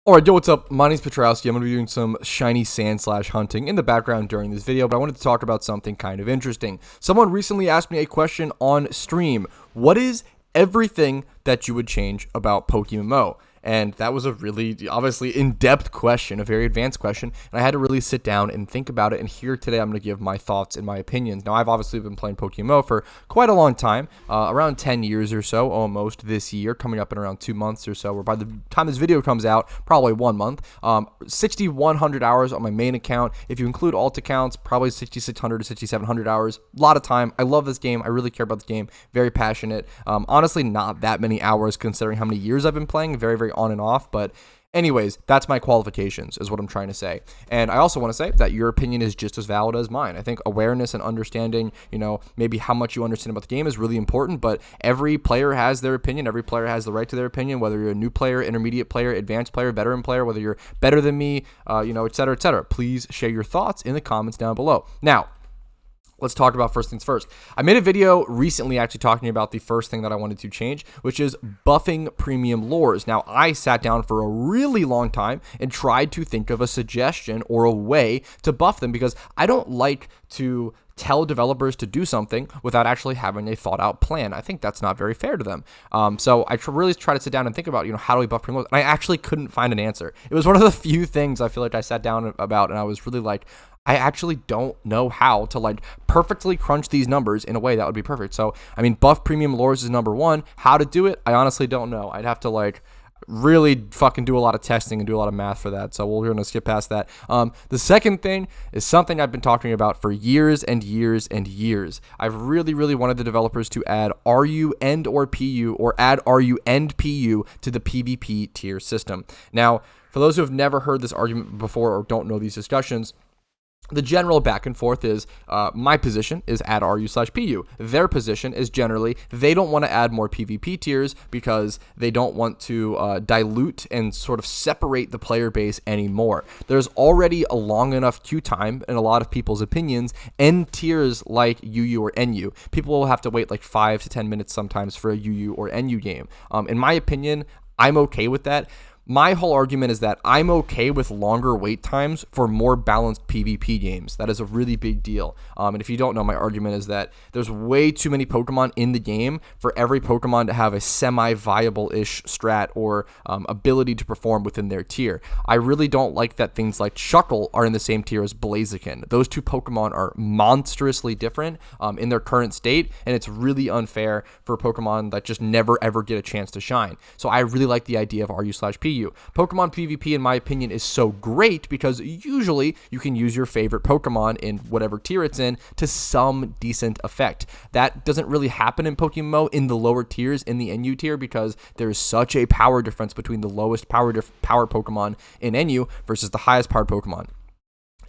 Alright, yo, what's up? My name's Patrouski. I'm going to be doing some shiny sand / hunting in the background during this video, but I wanted to talk about something kind of interesting. Someone recently asked me a question on stream. What is everything that you would change about PokeMMO? And that was a really, obviously, in-depth question, a very advanced question, and I had to really sit down and think about it, and here today I'm going to give my thoughts and my opinions. Now, I've obviously been playing PokeMMO for quite a long time, around 10 years or so, almost this year, coming up in around 2 months or so, or by the time this video comes out, probably 1 month. 6,100 hours on my main account. If you include alt accounts, probably 6,600 to 6,700 hours. A lot of time. I love this game. I really care about the game. Very passionate. Honestly, not that many hours considering how many years I've been playing. Very, very on and off, but anyways, that's my qualifications is what I'm trying to say. And I also want to say that your opinion is just as valid as mine. I think awareness and understanding, maybe how much you understand about the game is really important, but every player has their opinion. Every player has the right to their opinion, whether you're a new player, intermediate player, advanced player, veteran player, whether you're better than me, et cetera, et cetera. Please share your thoughts in the comments down below. Now, let's talk about first things first. I made a video recently actually talking about the first thing that I wanted to change, which is buffing premium lures. Now, I sat down for a really long time and tried to think of a suggestion or a way to buff them because I don't like to tell developers to do something without actually having a thought out plan. I think that's not very fair to them. So I really try to sit down and think about, how do we buff premium lures? And I actually couldn't find an answer. It was one of the few things I feel like I sat down about and I was really like, I actually don't know how to perfectly crunch these numbers in a way that would be perfect. So, buff premium lures is number one. How to do it, I honestly don't know. I'd have to really fucking do a lot of testing and do a lot of math for that. So we're going to skip past that. The second thing is something I've been talking about for years and years and years. I've really, really wanted the developers to add RU and or PU or add RU and PU to the PvP tier system. Now, for those who have never heard this argument before or don't know these discussions, the general back and forth is my position is add RU/PU. Their position is generally they don't want to add more PvP tiers because they don't want to dilute and sort of separate the player base anymore. There's already a long enough queue time in a lot of people's opinions in tiers like UU or NU. People will have to wait 5 to 10 minutes sometimes for a UU or NU game. In my opinion, I'm okay with that. My whole argument is that I'm okay with longer wait times for more balanced PvP games. That is a really big deal. And if you don't know, my argument is that there's way too many Pokemon in the game for every Pokemon to have a semi-viable-ish strat or ability to perform within their tier. I really don't like that things like Shuckle are in the same tier as Blaziken. Those two Pokemon are monstrously different in their current state, and it's really unfair for Pokemon that just never ever get a chance to shine. So I really like the idea of RU/PU. Pokemon PvP, in my opinion, is so great because usually you can use your favorite Pokemon in whatever tier it's in to some decent effect. That doesn't really happen in PokeMMO in the lower tiers, in the NU tier, because there's such a power difference between the lowest power Pokemon in NU versus the highest powered Pokemon.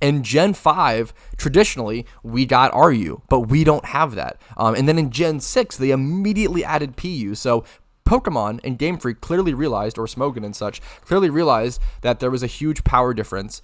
In Gen 5, traditionally, we got RU, but we don't have that. And then in Gen 6, they immediately added PU, so Pokemon and Game Freak clearly realized, or Smogon and such, clearly realized that there was a huge power difference.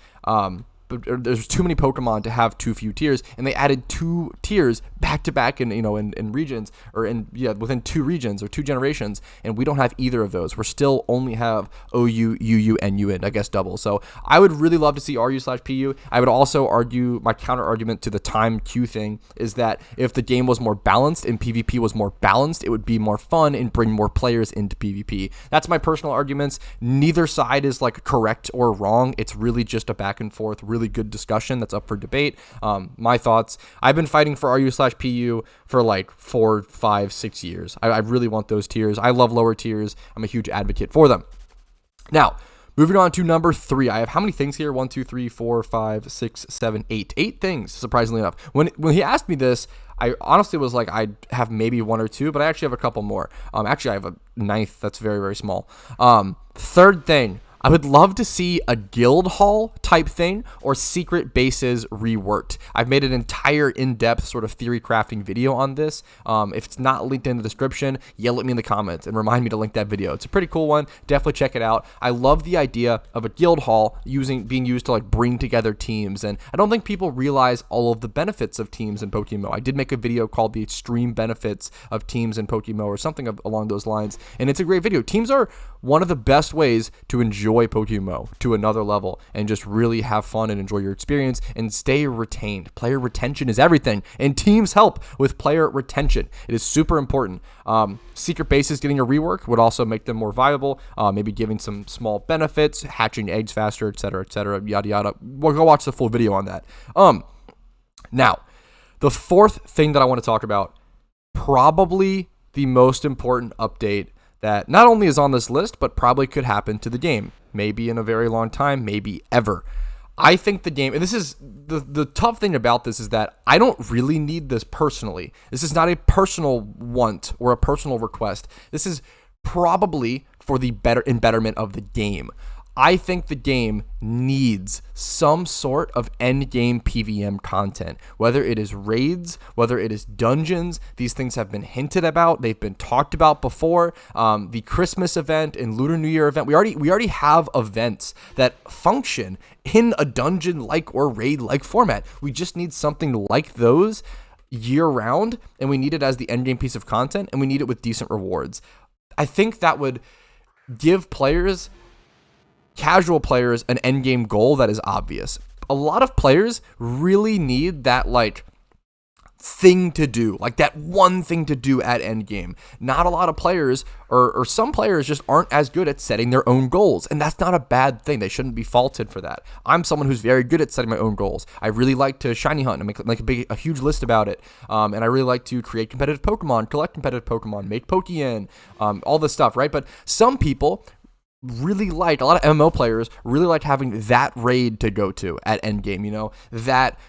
But there's too many Pokemon to have too few tiers, and they added 2 tiers back to back in regions, or within 2 regions or 2 generations, and we don't have either of those. We're still only have OU, UU, NU, and I guess double. So I would really love to see RU/PU. I would also argue, my counter argument to the time queue thing is that if the game was more balanced and PvP was more balanced, it would be more fun and bring more players into PvP. That's my personal arguments. Neither side is correct or wrong. It's really just a back and forth, really good discussion that's up for debate. My thoughts, I've been fighting for RU/PU for 4, 5, 6 years. I really want those tiers. I love lower tiers. I'm a huge advocate for them. Now, moving on to number 3. I have how many things here? 1, 2, 3, 4, 5, 6, 7, 8. 8 things, surprisingly enough. When he asked me this, I honestly was like, I have maybe 1 or 2, but I actually have a couple more. Actually, I have a 9th that's very, very small. Third thing, I would love to see a guild hall type thing or secret bases reworked. I've made an entire in-depth sort of theory crafting video on this. If it's not linked in the description, yell at me in the comments and remind me to link that video. It's a pretty cool one. Definitely check it out. I love the idea of a guild hall being used to like bring together teams, and I don't think people realize all of the benefits of teams in PokeMMO. I did make a video called the extreme benefits of teams in PokeMMO or something along those lines, and it's a great video. Teams are one of the best ways to enjoy PokeMMO to another level and just really have fun and enjoy your experience and stay retained. Player retention is everything, and teams help with player retention. It is super important. Secret bases getting a rework would also make them more viable, maybe giving some small benefits, hatching eggs faster, etc., yada yada. We'll go watch the full video on that. Now, the fourth thing that I want to talk about, probably the most important update that not only is on this list, but probably could happen to the game. Maybe in a very long time, maybe ever. I think the game, and this is the tough thing about this, is that I don't really need this personally. This is not a personal want or a personal request. This is probably for the betterment of the game. I think the game needs some sort of endgame PvM content, whether it is raids, whether it is dungeons. These things have been hinted about. They've been talked about before. The Christmas event and Lunar New Year event. We already have events that function in a dungeon-like or raid-like format. We just need something like those year-round, and we need it as the endgame piece of content, and we need it with decent rewards. I think that would give casual players an endgame goal that is obvious. A lot of players really need that like thing to do, like that one thing to do at endgame. Not a lot of players or some players just aren't as good at setting their own goals, and that's not a bad thing. They shouldn't be faulted for that. I'm someone who's very good at setting my own goals. I really like to shiny hunt and make a huge list about it, and I really like to create competitive Pokemon, collect competitive Pokemon, make Pokeyen, all this stuff, right? But some people really like, a lot of MMO players really like having that raid to go to at endgame, that,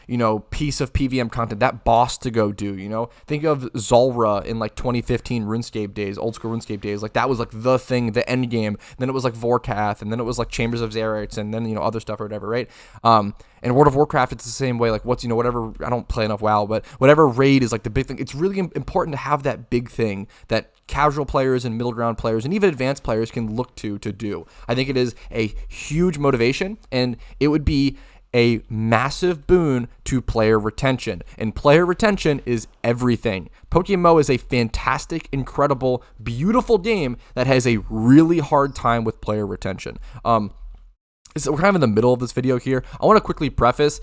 piece of PvM content, that boss to go do, think of Zulrah in like 2015 RuneScape days, old school RuneScape days, like that was like the thing, the endgame. Then it was like Vorkath, and then it was like Chambers of Xerath, and then, other stuff or whatever, right? And World of Warcraft, it's the same way, like whatever, I don't play enough WoW, but whatever raid is like the big thing. It's really important to have that big thing that casual players and middle ground players and even advanced players can look to do. I think it is a huge motivation, and it would be a massive boon to player retention. And player retention is everything. PokeMMO is a fantastic, incredible, beautiful game that has a really hard time with player retention. So we're kind of in the middle of this video here. I want to quickly preface,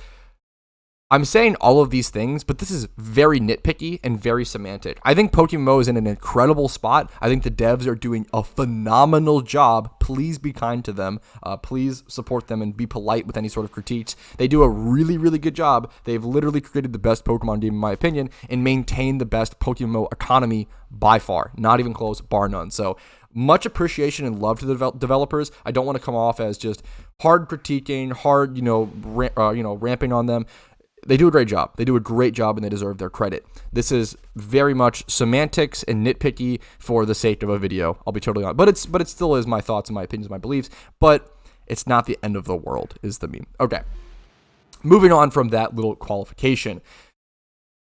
I'm saying all of these things, but this is very nitpicky and very semantic. I think PokeMMO is in an incredible spot. I think the devs are doing a phenomenal job. Please be kind to them. Please support them and be polite with any sort of critiques. They do a really, really good job. They've literally created the best Pokemon game, in my opinion, and maintained the best PokeMMO economy by far. Not even close, bar none. So much appreciation and love to the developers. I don't want to come off as just hard critiquing, hard, ramping on them. They do a great job. They do a great job, and they deserve their credit. This is very much semantics and nitpicky for the sake of a video. I'll be totally honest, but it still is my thoughts and my opinions, my beliefs. But it's not the end of the world, is the meme. Okay, moving on from that little qualification,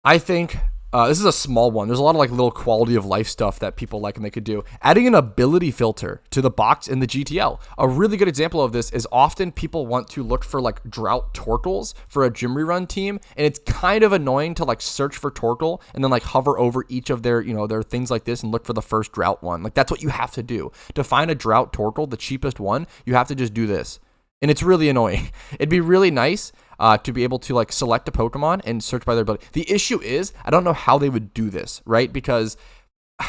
I think. This is a small one. There's a lot of like little quality of life stuff that people like and they could do. Adding an ability filter to the box in the GTL. A really good example of this is often people want to look for like drought Torkles for a gym rerun team, and it's kind of annoying to like search for Torkle and then like hover over each of their, their things like this and look for the first drought one. Like that's what you have to do. To find a drought Torkle, the cheapest one, you have to just do this. And it's really annoying. It'd be really nice to be able to like select a Pokemon and search by their ability. The issue is, I don't know how they would do this, right? Because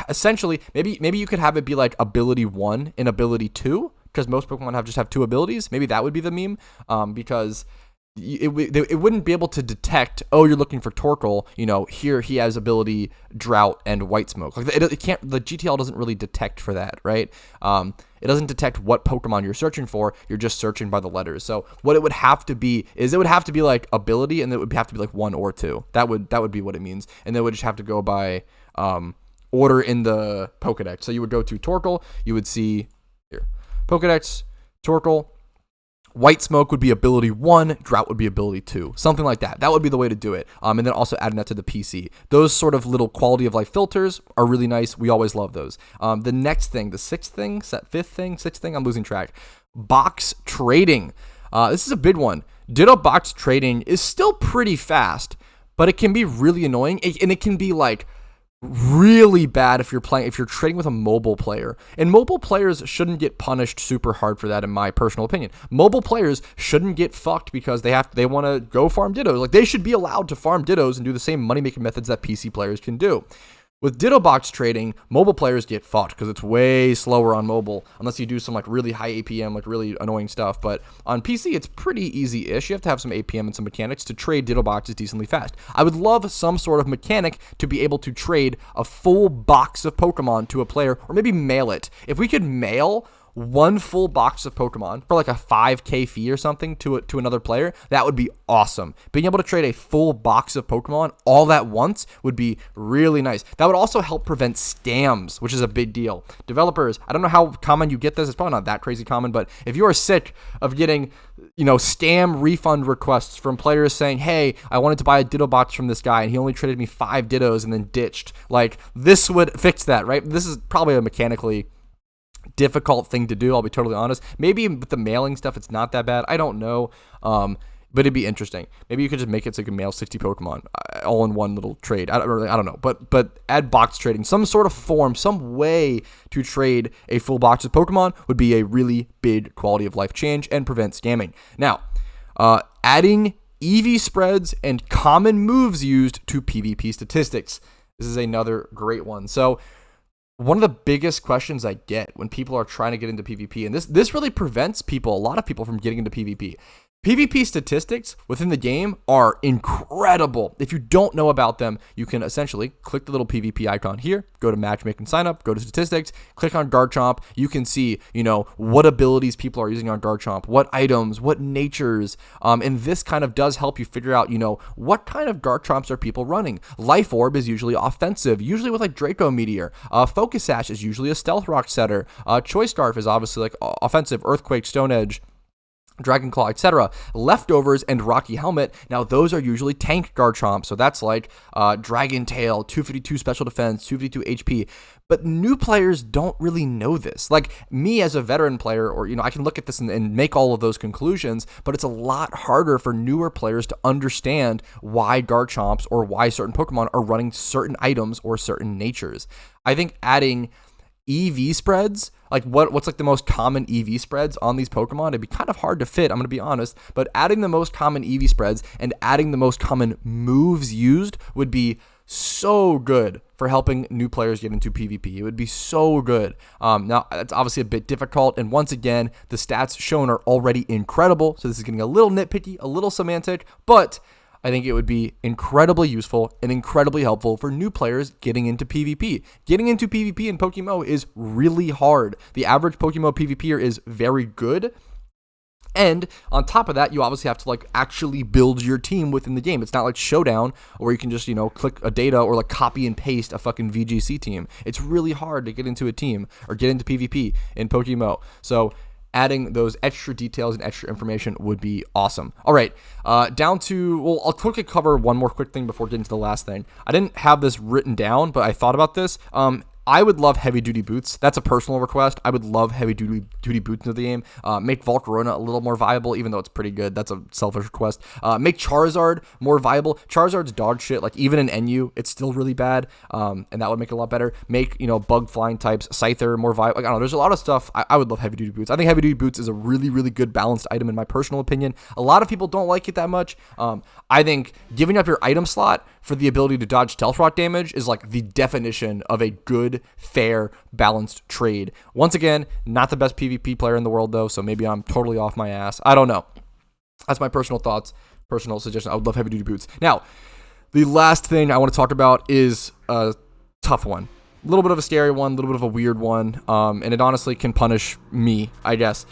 essentially, maybe you could have it be like ability 1 and ability 2, because most Pokemon just have 2 abilities. Maybe that would be the meme, because it wouldn't be able to detect, oh, you're looking for Torkoal, here he has ability Drought and White Smoke. Like it can't, the GTL doesn't really detect for that, right? It doesn't detect what Pokemon you're searching for. You're just searching by the letters. So what it would have to be is it would have to be like ability, and it would have to be like 1 or 2. That would be what it means. And then it would just have to go by order in the Pokedex. So you would go to Torkoal, you would see here Pokedex, Torkoal, White Smoke would be ability 1, Drought would be ability 2, something like that. That would be the way to do it. And then also adding that to the PC. Those sort of little quality of life filters are really nice. We always love those. The next thing, the sixth thing, sixth thing, I'm losing track. Box trading. This is a big one. Ditto box trading is still pretty fast, but it can be really annoying. And it can be like really bad if you're trading with a mobile player, and mobile players shouldn't get punished super hard for that, in my personal opinion. Mobile players shouldn't get fucked because they want to go farm dittos. Like, they should be allowed to farm dittos and do the same money making methods that PC players can do. With ditto box trading, mobile players get fucked because it's way slower on mobile, unless you do some like really high APM, like really annoying stuff. But on PC, it's pretty easy-ish. You have to have some APM and some mechanics to trade ditto boxes decently fast. I would love some sort of mechanic to be able to trade a full box of Pokemon to a player, or maybe mail it. If we could mail one full box of Pokemon for like a 5K fee or something to another player, that would be awesome. Being able to trade a full box of Pokemon all at once would be really nice. That would also help prevent scams, which is a big deal. Developers, I don't know how common you get this. It's probably not that crazy common, but if you are sick of getting, scam refund requests from players saying, hey, I wanted to buy a Ditto box from this guy and he only traded me 5 Dittos and then ditched, like, this would fix that, right? This is probably a mechanically difficult thing to do, I'll be totally honest. Maybe with the mailing stuff it's not that bad, I don't know, but it'd be interesting. Maybe you could just make it so you can mail 60 Pokemon all in one little trade. I don't know, but add box trading, some sort of form, some way to trade a full box of Pokemon would be a really big quality of life change and prevent scamming. Now, adding EV spreads and common moves used to PvP statistics. This is another great one. So one of the biggest questions I get when people are trying to get into PvP, and this really prevents a lot of people from getting into PvP. PvP statistics within the game are incredible. If you don't know about them, you can essentially click the little PvP icon here, go to matchmaking sign up, go to statistics, click on Garchomp. You can see, what abilities people are using on Garchomp, what items, what natures. And this kind of does help you figure out, what kind of Garchomps are people running. Life Orb is usually offensive, usually with like Draco Meteor. Focus Sash is usually a Stealth Rock setter. Choice Scarf is obviously like offensive, Earthquake, Stone Edge, Dragon Claw, etc. Leftovers and Rocky Helmet, now those are usually tank Garchomp, so that's like Dragon Tail, 252 special defense, 252 HP. But new players don't really know this. Like me as a veteran player, or I can look at this and make all of those conclusions, but it's a lot harder for newer players to understand why Garchomps or why certain Pokemon are running certain items or certain natures. I think adding EV spreads, like what's like the most common EV spreads on these Pokemon, it'd be kind of hard to fit, I'm going to be honest, but adding the most common EV spreads and adding the most common moves used would be so good for helping new players get into PvP. It would be so good. Now, it's obviously a bit difficult, and once again, the stats shown are already incredible, so this is getting a little nitpicky, a little semantic, but I think it would be incredibly useful and incredibly helpful for new players getting into PvP. Getting into PvP in PokeMMO is really hard. The average PokeMMO PvPer is very good. And on top of that, you obviously have to like actually build your team within the game. It's not like Showdown where you can just, click a data or like copy and paste a fucking VGC team. It's really hard to get into a team or get into PvP in PokeMMO. So adding those extra details and extra information would be awesome. All right, I'll quickly cover one more quick thing before getting to the last thing. I didn't have this written down, but I thought about this. I would love heavy duty boots. That's a personal request. I would love heavy duty boots into the game. Make Volcarona a little more viable, even though it's pretty good. That's a selfish request. Make Charizard more viable. Charizard's dog shit. Like even in NU, it's still really bad. And that would make it a lot better. Make bug flying types, Scyther more viable. Like, I don't know. There's a lot of stuff. I would love heavy duty boots. I think heavy duty boots is a really, really good balanced item in my personal opinion. A lot of people don't like it that much. I think giving up your item slot for the ability to dodge Stealth Rock damage is like the definition of a good, fair, balanced trade. Once again, not the best PvP player in the world though, so maybe I'm totally off my ass. I don't know. That's my personal thoughts, personal suggestion. I would love heavy duty boots. Now, the last thing I want to talk about is a tough one. A little bit of a scary one, a little bit of a weird one, and it honestly can punish me, I guess.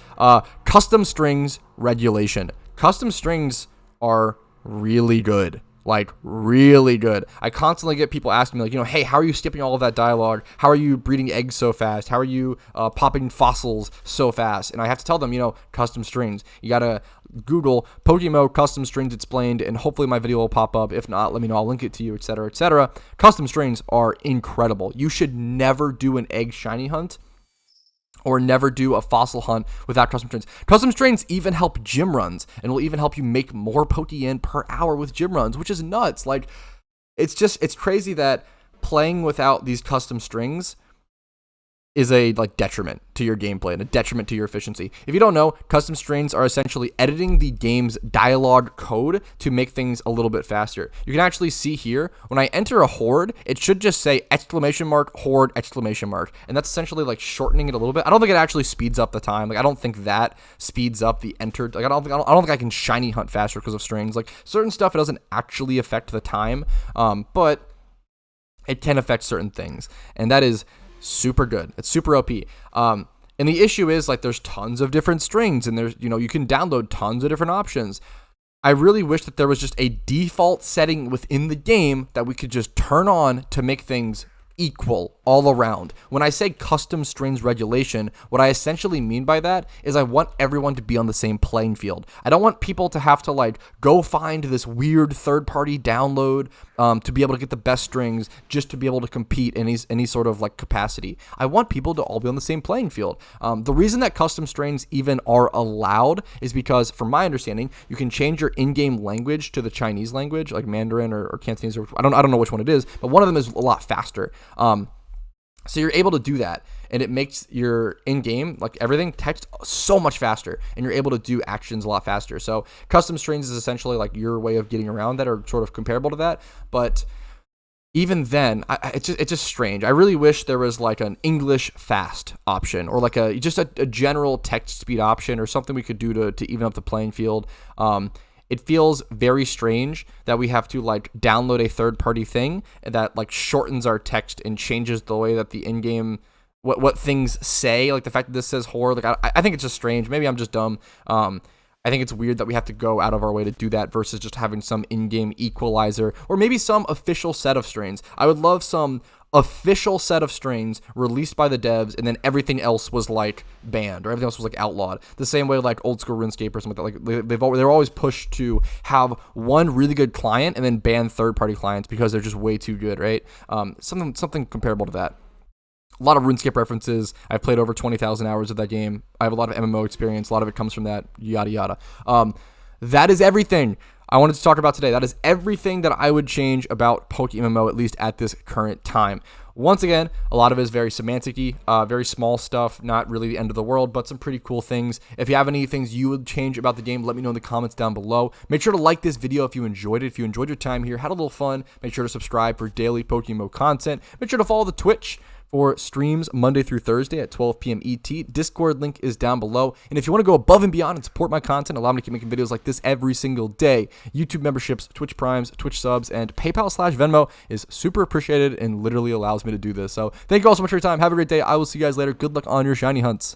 Custom strings regulation. Custom strings are really good. like really good. I constantly get people asking me like, hey, how are you skipping all of that dialogue? How are you breeding eggs so fast? How are you popping fossils so fast? And I have to tell them, custom strings. You gotta Google PokeMMO custom strings explained, and hopefully my video will pop up. If not, let me know. I'll link it to you, etc., etc. Custom strings are incredible. You should never do an egg shiny hunt or never do a fossil hunt without custom strings. Custom strings even help gym runs, and will even help you make more Pokeyen per hour with gym runs, which is nuts. Like, it's crazy that playing without these custom strings is a detriment to your gameplay and a detriment to your efficiency. If you don't know, custom strings are essentially editing the game's dialogue code to make things a little bit faster. You can actually see here, when I enter a horde, it should just say ! Horde ! And that's essentially like shortening it a little bit. I don't think it actually speeds up the time. Like, I don't think that speeds up the entered. Like, I don't think I can shiny hunt faster because of strings. Like, certain stuff, it doesn't actually affect the time, but it can affect certain things, and that is super good. It's super OP. And the issue is, like, there's tons of different strings, and there's, you can download tons of different options. I really wish that there was just a default setting within the game that we could just turn on to make things equal all around. When I say custom strings regulation, what I essentially mean by that is I want everyone to be on the same playing field. I don't want people to have to go find this weird third-party download to be able to get the best strings just to be able to compete in any sort of capacity. I want people to all be on the same playing field. The reason that custom strings even are allowed is because, from my understanding, you can change your in-game language to the Chinese language, like Mandarin or Cantonese, or I don't know which one it is, but one of them is a lot faster. So you're able to do that, and it makes your in-game, everything, text so much faster, and you're able to do actions a lot faster. So custom strings is essentially your way of getting around that, or sort of comparable to that. But even then, it's just strange. I really wish there was an English fast option, or just a general text speed option, or something we could do to even up the playing field. It feels very strange that we have to download a third-party thing that shortens our text and changes the way that the in-game what things say. Like the fact that this says horde, I think it's just strange. Maybe I'm just dumb. I think it's weird that we have to go out of our way to do that versus just having some in-game equalizer, or maybe some official set of strings. I would love some official set of strings released by the devs, and then everything else was banned, or everything else was outlawed. The same way old school RuneScape or something like that. They're always pushed to have one really good client and then ban third-party clients because they're just way too good, right? Something comparable to that. A lot of RuneScape references. I've played over 20,000 hours of that game. I have a lot of MMO experience. A lot of it comes from that, yada yada. That is everything I wanted to talk about today. That is everything that I would change about PokeMMO, at least at this current time. Once again, a lot of it is very semantic-y, very small stuff, not really the end of the world, but some pretty cool things. If you have any things you would change about the game, let me know in the comments down below. Make sure to like this video if you enjoyed it. If you enjoyed your time here, had a little fun, make sure to subscribe for daily PokeMMO content. Make sure to follow the Twitch for streams Monday through Thursday at 12 p.m. ET. Discord link is down below. And if you want to go above and beyond and support my content, allow me to keep making videos like this every single day, YouTube memberships, Twitch Primes, Twitch subs, and PayPal/Venmo is super appreciated and literally allows me to do this. So thank you all so much for your time. Have a great day. I will see you guys later. Good luck on your shiny hunts.